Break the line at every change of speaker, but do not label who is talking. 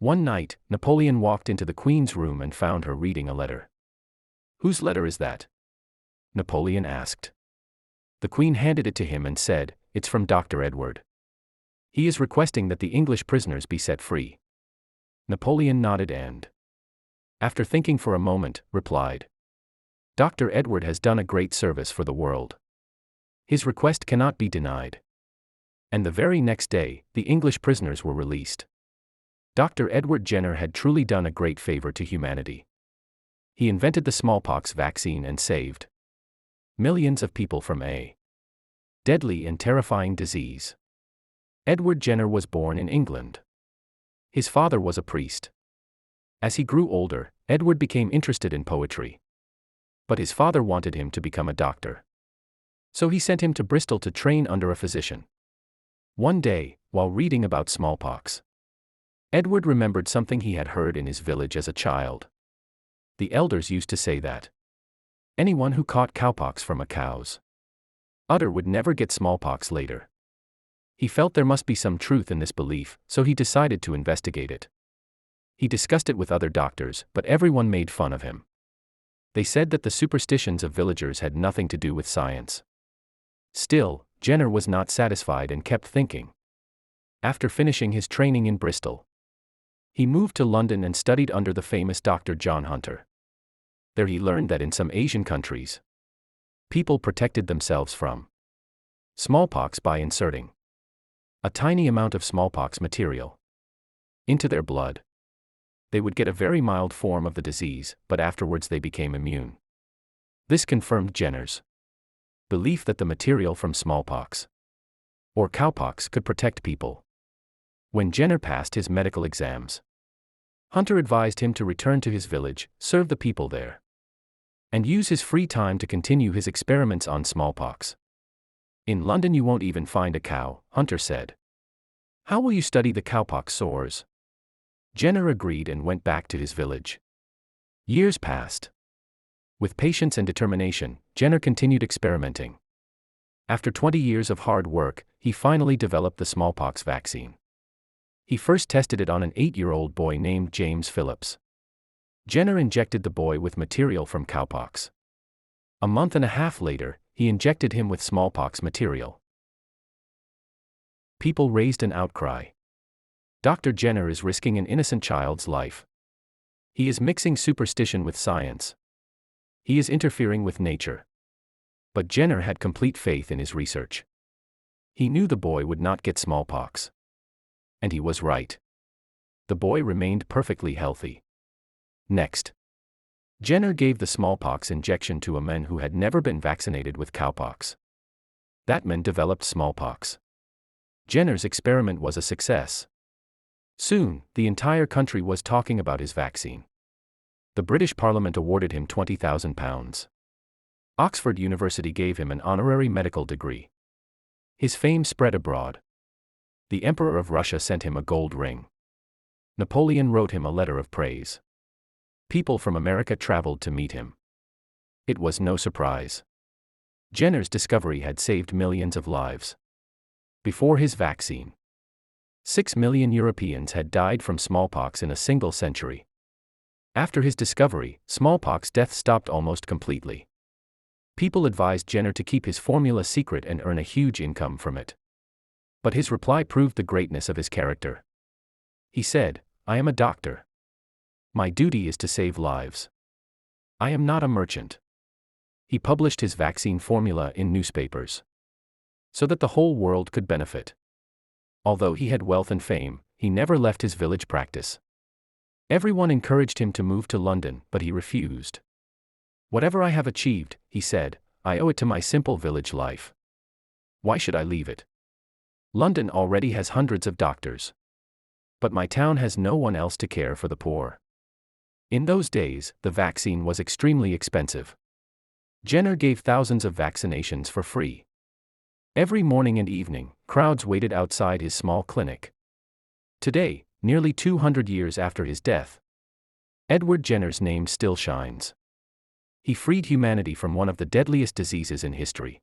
One night, Napoleon walked into the Queen's room and found her reading a letter. "Whose letter is that?" Napoleon asked. The Queen handed it to him and said, "It's from Dr. Edward. He is requesting that the English prisoners be set free." Napoleon nodded and, after thinking for a moment, replied, "Dr. Edward has done a great service for the world. His request cannot be denied." And the very next day, the English prisoners were released. Dr. Edward Jenner had truly done a great favor to humanity. He invented the smallpox vaccine and saved millions of people from a deadly and terrifying disease. Edward Jenner was born in England. His father was a priest. As he grew older, Edward became interested in poetry. But his father wanted him to become a doctor. So he sent him to Bristol to train under a physician. One day, while reading about smallpox, Edward remembered something he had heard in his village as a child. The elders used to say that anyone who caught cowpox from a cow's udder would never get smallpox later. He felt there must be some truth in this belief, so he decided to investigate it. He discussed it with other doctors, but everyone made fun of him. They said that the superstitions of villagers had nothing to do with science. Still, Jenner was not satisfied and kept thinking. After finishing his training in Bristol, he moved to London and studied under the famous Dr. John Hunter. There he learned that in some Asian countries, people protected themselves from smallpox by inserting a tiny amount of smallpox material into their blood. They would get a very mild form of the disease, but afterwards they became immune. This confirmed Jenner's belief that the material from smallpox or cowpox could protect people. When Jenner passed his medical exams, Hunter advised him to return to his village, serve the people there, and use his free time to continue his experiments on smallpox. "In London you won't even find a cow," Hunter said. "How will you study the cowpox sores?" Jenner agreed and went back to his village. Years passed. With patience and determination, Jenner continued experimenting. After 20 years of hard work, he finally developed the smallpox vaccine. He first tested it on an 8-year-old boy named James Phillips. Jenner injected the boy with material from cowpox. A month and a half later, he injected him with smallpox material. People raised an outcry. Dr. Jenner is risking an innocent child's life. He is mixing superstition with science. He is interfering with nature. But Jenner had complete faith in his research. He knew the boy would not get smallpox. And he was right. The boy remained perfectly healthy. Next, Jenner gave the smallpox injection to a man who had never been vaccinated with cowpox. That man developed smallpox. Jenner's experiment was a success. Soon, the entire country was talking about his vaccine. The British Parliament awarded him £20,000. Oxford University gave him an honorary medical degree. His fame spread abroad. The Emperor of Russia sent him a gold ring. Napoleon wrote him a letter of praise. People from America traveled to meet him. It was no surprise. Jenner's discovery had saved millions of lives. Before his vaccine, 6 million Europeans had died from smallpox in a single century. After his discovery, smallpox deaths stopped almost completely. People advised Jenner to keep his formula secret and earn a huge income from it. But his reply proved the greatness of his character. He said, "I am a doctor. My duty is to save lives. I am not a merchant." He published his vaccine formula in newspapers, so that the whole world could benefit. Although he had wealth and fame, he never left his village practice. Everyone encouraged him to move to London, but he refused. "Whatever I have achieved," he said, "I owe it to my simple village life. Why should I leave it? London already has hundreds of doctors. But my town has no one else to care for the poor." In those days, the vaccine was extremely expensive. Jenner gave thousands of vaccinations for free. Every morning and evening, crowds waited outside his small clinic. Today, nearly 200 years after his death, Edward Jenner's name still shines. He freed humanity from one of the deadliest diseases in history.